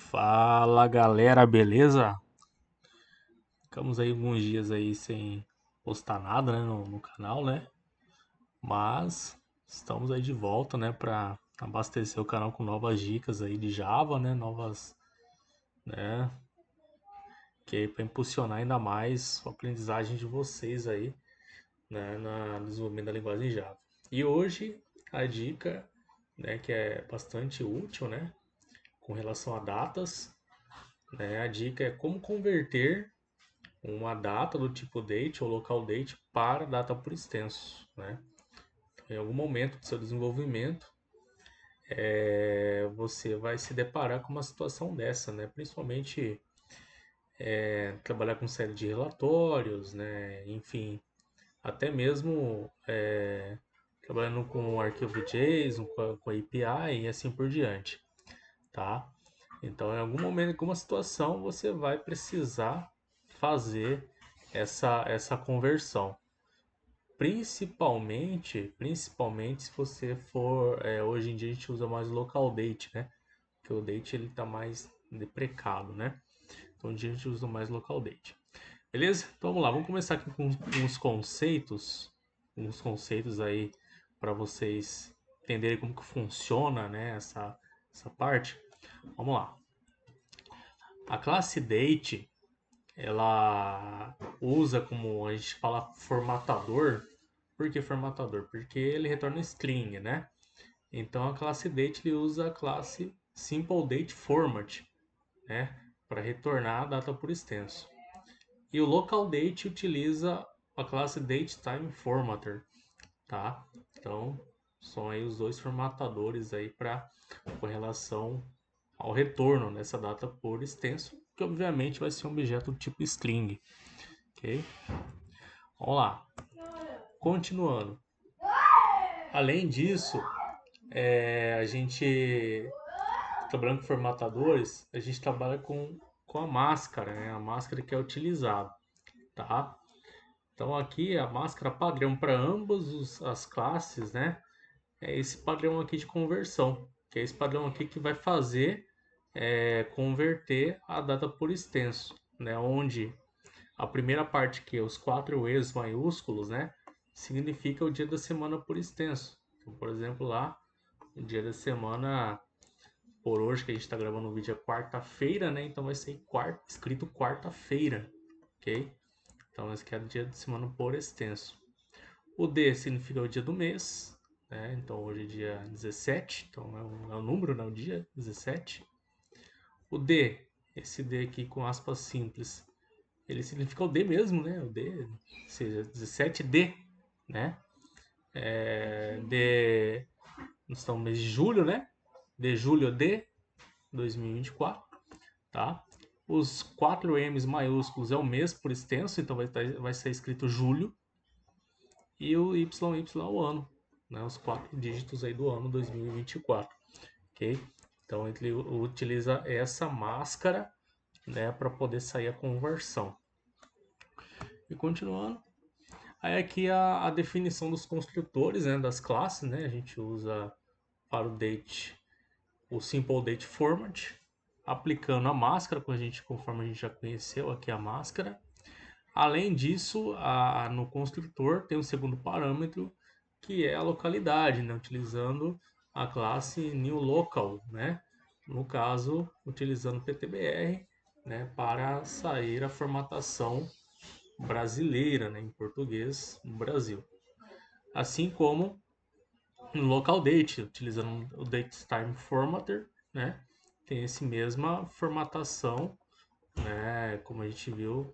Fala galera, beleza? Ficamos aí alguns dias aí sem postar nada, né, no canal, né? Mas estamos aí de volta, né, para abastecer o canal com novas dicas aí de Java, né, novas, né, que é para impulsionar ainda mais a aprendizagem de vocês aí, né, no desenvolvimento da linguagem Java. E hoje a dica, né, que é bastante útil, né, com relação a datas, né, a dica é como converter uma data do tipo date ou local date para data por extenso, né? Em algum momento do seu desenvolvimento, você vai se deparar com uma situação dessa, né? Principalmente trabalhar com série de relatórios, né? Enfim, até mesmo trabalhando com arquivo JSON, com API e assim por diante, tá? Então, em algum momento, em alguma situação, você vai precisar fazer essa conversão. Principalmente se você for, hoje em dia a gente usa mais o local date, né? Porque o date ele tá mais deprecado, né? Então hoje a gente usa mais local date. Beleza? Então vamos lá, vamos começar aqui com uns conceitos aí para vocês entenderem como que funciona, né, essa parte. Vamos lá. A classe date, ela usa como a gente fala formatador. Por que formatador? Porque ele retorna string, né? Então a classe date ele usa a classe simple date format, né? Para retornar a data por extenso. E o local date utiliza a classe datetime formatter, tá? Então são aí os dois formatadores aí para com relação ao retorno nessa data por extenso, que obviamente vai ser um objeto do tipo string, ok? Vamos lá. Continuando. Além disso, a gente trabalhando com formatadores, a gente trabalha com a máscara, né? A máscara que é utilizada, tá? Então aqui a máscara padrão para ambas as classes, né? É esse padrão aqui de conversão, que é esse padrão aqui que vai fazer converter a data por extenso, né? Onde a primeira parte que é os 4 E's maiúsculos, né? Significa o dia da semana por extenso. Então, por exemplo, lá, o dia da semana por hoje, que a gente está gravando o vídeo, é quarta-feira, né? Então vai ser escrito quarta-feira, ok? Então esse aqui é o dia de semana por extenso. O D significa o dia do mês, né? Então hoje é dia 17, então é o número, né? O dia 17. O D, esse D aqui com aspas simples, ele significa o D mesmo, né? O D, ou seja, 17D, né? D, nós estamos no mês de julho, né? De julho D 2024, tá? Os 4 M's maiúsculos é o mês por extenso, então vai ser escrito julho. E o YY é o ano, né? Os 4 dígitos aí do ano 2024, ok? Então ele utiliza essa máscara, né, para poder sair a conversão. E continuando, aí aqui a definição dos construtores, né, das classes, né? A gente usa para o date o simple date format, aplicando a máscara, conforme a gente já conheceu aqui a máscara. Além disso, no construtor tem um segundo parâmetro que é a localidade, né? Utilizando a classe newLocal, né? No caso, utilizando PTBR, né? Para sair a formatação brasileira, né? Em português, no Brasil. Assim como no local date, utilizando o datetime formatter, né? Tem essa mesma formatação, né? Como a gente viu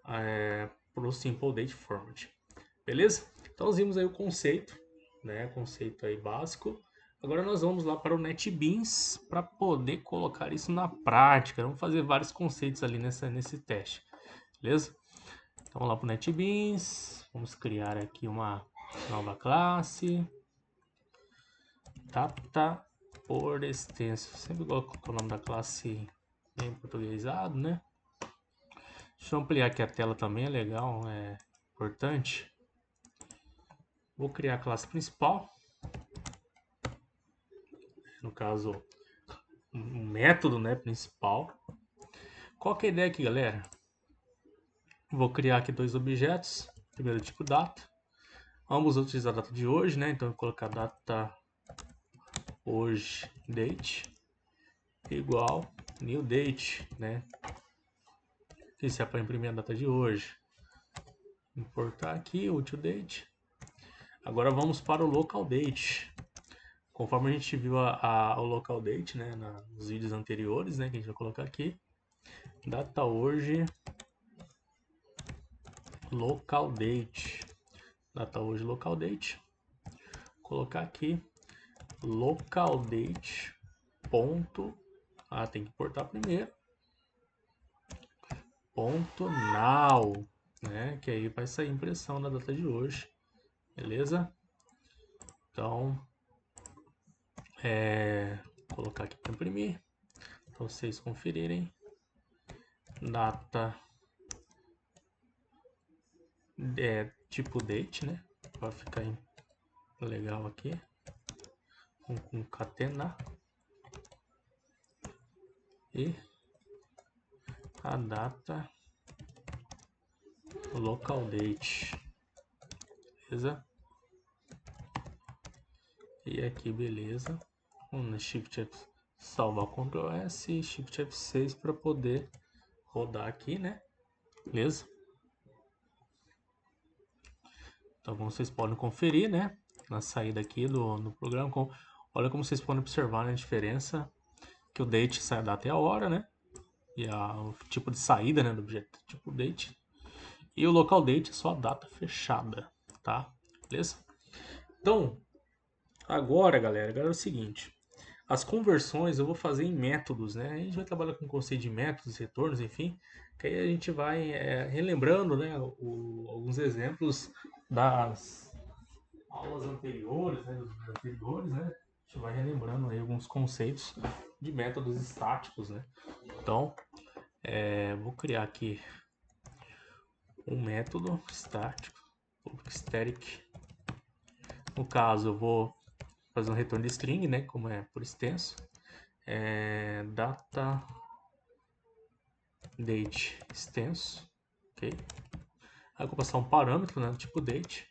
para o simple date format. Beleza? Então nós vimos aí o conceito, né? Conceito aí básico. Agora nós vamos lá para o NetBeans para poder colocar isso na prática. Vamos fazer vários conceitos ali nesse teste, beleza? Então vamos lá para o NetBeans. Vamos criar aqui uma nova classe. Data por extenso. Sempre coloco o nome da classe em portuguesado, né? Deixa eu ampliar aqui a tela também, é legal, é importante. Vou criar a classe principal. No caso, método, né, principal. Qual que é a ideia aqui, galera? Vou criar aqui dois objetos. Primeiro tipo data. Ambos utilizam a data de hoje, né? Então eu vou colocar data hoje date igual new date, né? Isso é para imprimir a data de hoje. Importar aqui o date. Agora vamos para o local date. Conforme a gente viu o local date, né, nos vídeos anteriores, né, que a gente vai colocar aqui. Data hoje local date. Data hoje local date. Colocar aqui local date ponto. Tem que importar primeiro. Ponto now, né? Que aí vai sair a impressão da data de hoje, beleza? Então, vou colocar aqui para imprimir, para vocês conferirem. Data tipo date, né? Para ficar legal aqui. Vamos concatenar e a data local date, beleza? E aqui, beleza. Vamos no Shift F, salvar Ctrl S e Shift F6 para poder rodar aqui, né? Beleza? Então, como vocês podem conferir, né? Na saída aqui do programa, olha como vocês podem observar, né, a diferença que o date sai a data e a hora, né? E o tipo de saída, né, do objeto, tipo date. E o local date é só a data fechada, tá? Beleza? Então, agora, galera, é o seguinte. As conversões eu vou fazer em métodos, né? A gente vai trabalhar com o conceito de métodos, retornos, enfim. Que aí a gente vai relembrando, né, alguns exemplos das aulas anteriores, né, dos vídeos anteriores, né? A gente vai relembrando aí alguns conceitos de métodos estáticos, né? Então, vou criar aqui um método estático, static. No caso, eu vou fazer um retorno de string, né? Como é por extenso. Data date extenso, ok? Aí eu vou passar um parâmetro, né? Tipo date,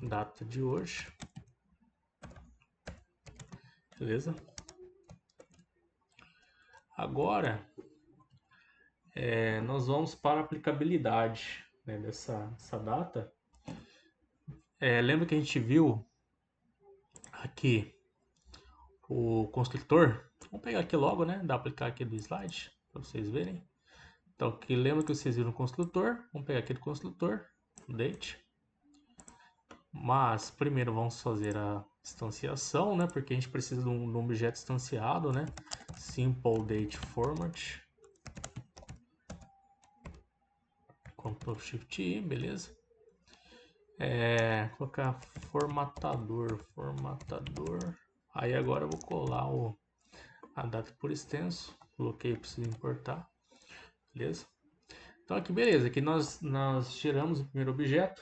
data de hoje, beleza? Agora, nós vamos para a aplicabilidade, né, dessa data. Lembra que a gente viu aqui o construtor? Vamos pegar aqui logo, né? Dá aplicar aqui do slide para vocês verem. Então, aqui, lembra que vocês viram o construtor? Vamos pegar aquele construtor, date. Mas primeiro vamos fazer a instanciação, né? Porque a gente precisa de um objeto instanciado, né? Simple date format. Ctrl Shift I, beleza? Colocar formatador. Aí agora eu vou colar a data por extenso. Coloquei, preciso importar, beleza? Então aqui, beleza. Aqui nós tiramos o primeiro objeto,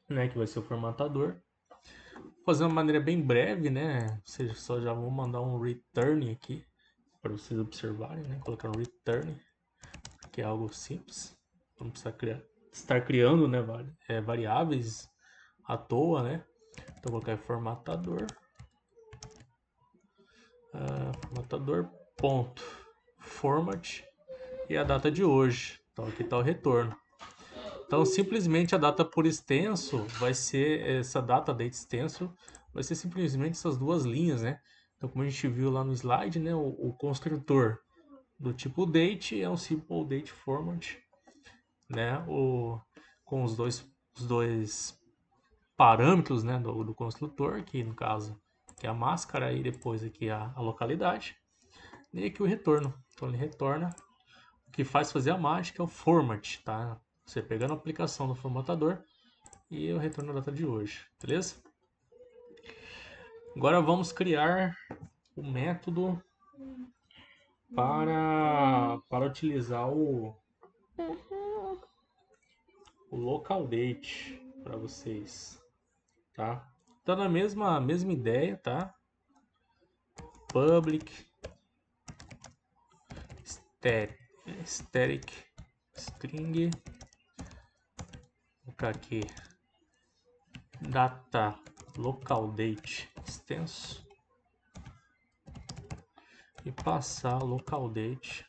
né? Que vai ser o formatador. Vou fazer uma maneira bem breve, né? Ou seja, só já vou mandar um return aqui para vocês observarem, né? Colocar um return, que é algo simples. Não precisa estar criando, né, variáveis à toa, né? Então vou colocar formatador, formatador ponto format e a data de hoje. Então aqui está o retorno. Então simplesmente a data por extenso vai ser essa data date extenso vai ser simplesmente essas duas linhas, né? Então como a gente viu lá no slide, né, o construtor do tipo date é um simple date format, né? Com os dois parâmetros, né, do construtor, que no caso que é a máscara e depois aqui a localidade e aqui o retorno. Então ele retorna, o que faz fazer a mágica é o format, tá? Você pegando a aplicação do formatador e eu retorno a data de hoje, beleza? Agora vamos criar o método para utilizar o local date para vocês, tá? Tá na mesma ideia, tá? Public static string, vou colocar aqui data local date extenso e passar local date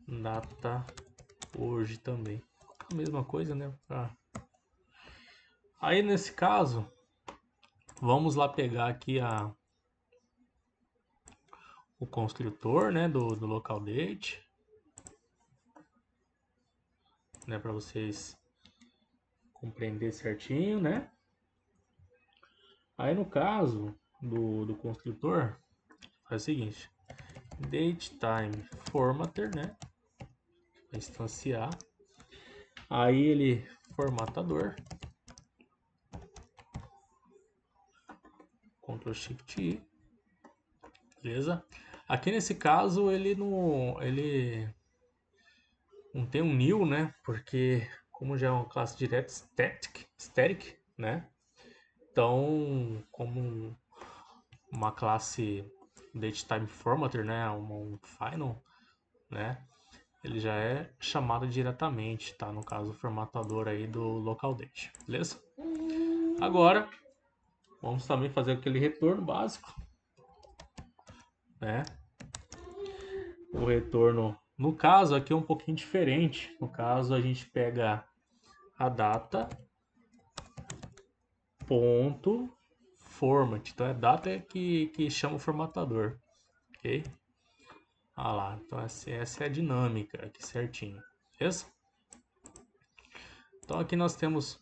data hoje também, a mesma coisa, né? Aí nesse caso vamos lá pegar aqui o construtor, né, do local date, né, para vocês compreender certinho, né? Aí no caso do construtor, faz o seguinte: datetime formatter, né? Vai instanciar. Aí ele formatador, Ctrl Shift I, beleza? Aqui nesse caso ele não tem um new, né? Porque como já é uma classe direta static, né? Então, como uma classe datetime formatter, né? Um final, né? Ele já é chamado diretamente, tá? No caso, o formatador aí do local date, beleza? Agora, vamos também fazer aquele retorno básico, né? O retorno, no caso, aqui é um pouquinho diferente. No caso, a gente pega a data ponto format. Então, é data que chama o formatador, ok? Ah lá, então essa é a dinâmica aqui certinho, beleza? Então aqui nós temos,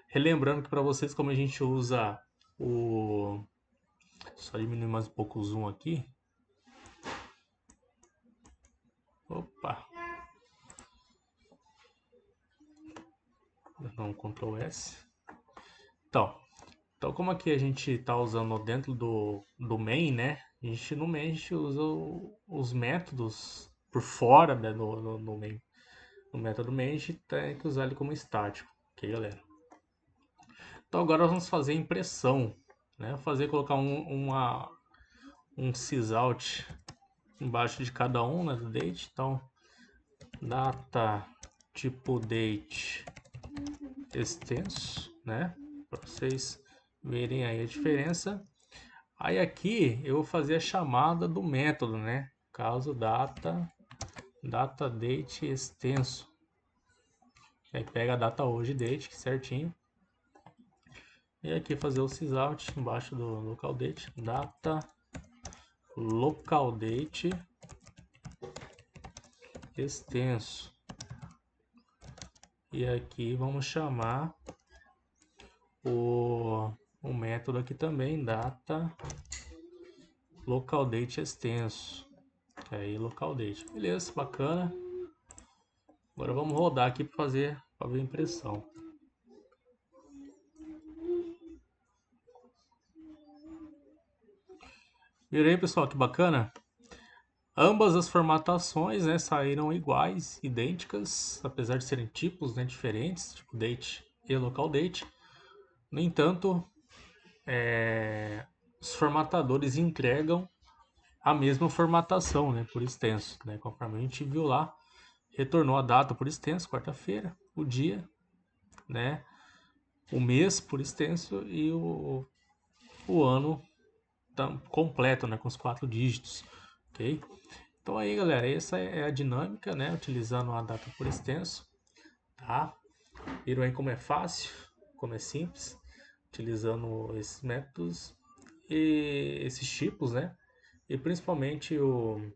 relembrando que para vocês como a gente usa o... Só diminuir mais um pouco o zoom aqui. Opa! Não, Ctrl S. Então como aqui a gente está usando dentro do main, né? No main a gente usa os métodos por fora, né, no main. No método main a gente tem que usar ele como estático, ok, galera? Então agora nós vamos fazer impressão, né? Colocar um sysout embaixo de cada um, né, do date. Então data tipo date extenso, né? Para vocês verem aí a diferença. Aí aqui eu vou fazer a chamada do método, né? Caso data date extenso. Aí pega a data hoje date certinho. E aqui fazer o sysout embaixo do local date, data local date extenso. E aqui vamos chamar o método aqui também, data local date extenso. Aí local date, beleza, bacana. Agora vamos rodar aqui para ver a impressão. Viram aí, pessoal, que bacana? Ambas as formatações, né, saíram iguais, idênticas, apesar de serem tipos, né, diferentes, tipo date e local date. No entanto, os formatadores entregam a mesma formatação, né, por extenso, né, conforme a gente viu lá, retornou a data por extenso, quarta-feira, o dia, né, o mês por extenso e o ano completo, né, com os 4 dígitos, ok? Então aí, galera, essa é a dinâmica, né, utilizando a data por extenso, tá? Viram aí como é fácil, como é simples, utilizando esses métodos e esses tipos, né? E principalmente o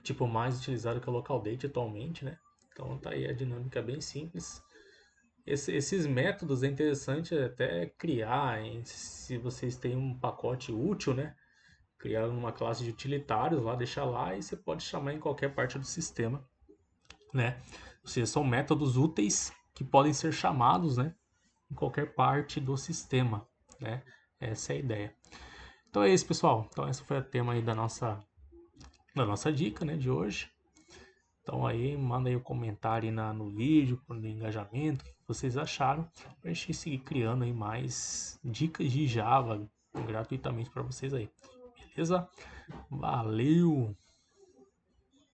tipo mais utilizado que é o local date atualmente, né? Então tá aí a dinâmica bem simples. Esses métodos é interessante até criar, se vocês têm um pacote útil, né? Criar uma classe de utilitários lá, deixar lá e você pode chamar em qualquer parte do sistema, né? Ou seja, são métodos úteis que podem ser chamados, né? Em qualquer parte do sistema, né? Essa é a ideia. Então é isso, pessoal. Então esse foi o tema aí da nossa dica, né, de hoje. Então aí manda aí o comentário aí no vídeo, no engajamento, o que vocês acharam, para a gente seguir criando aí mais dicas de Java gratuitamente para vocês aí. Beleza? Valeu!